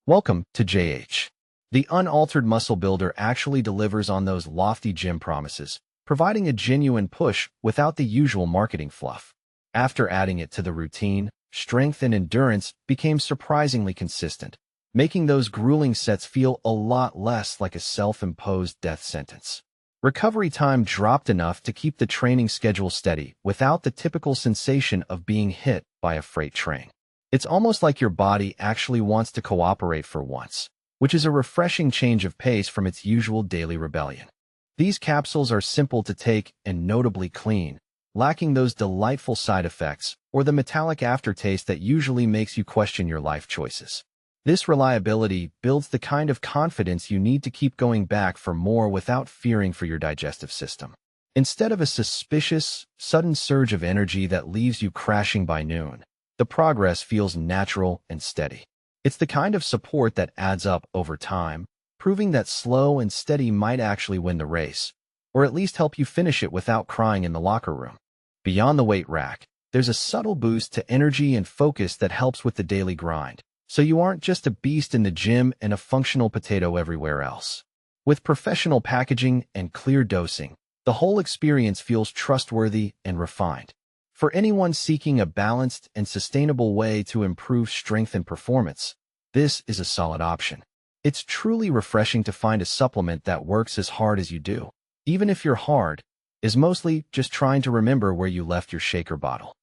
Welcome to JH. The unaltered muscle builder actually delivers on those lofty gym promises, providing a genuine push without the usual marketing fluff. After adding it to the routine, strength and endurance became surprisingly consistent, making those grueling sets feel a lot less like a self-imposed death sentence. Recovery time dropped enough to keep the training schedule steady without the typical sensation of being hit by a freight train. It's almost like your body actually wants to cooperate for once, which is a refreshing change of pace from its usual daily rebellion. These capsules are simple to take and notably clean, lacking those delightful side effects or the metallic aftertaste that usually makes you question your life choices. This reliability builds the kind of confidence you need to keep going back for more without fearing for your digestive system. Instead of a suspicious, sudden surge of energy that leaves you crashing by noon, the progress feels natural and steady. It's the kind of support that adds up over time, proving that slow and steady might actually win the race, or at least help you finish it without crying in the locker room. Beyond the weight rack, there's a subtle boost to energy and focus that helps with the daily grind, so you aren't just a beast in the gym and a functional potato everywhere else. With professional packaging and clear dosing, the whole experience feels trustworthy and refined. For anyone seeking a balanced and sustainable way to improve strength and performance, this is a solid option. It's truly refreshing to find a supplement that works as hard as you do, even if your hard is mostly just trying to remember where you left your shaker bottle.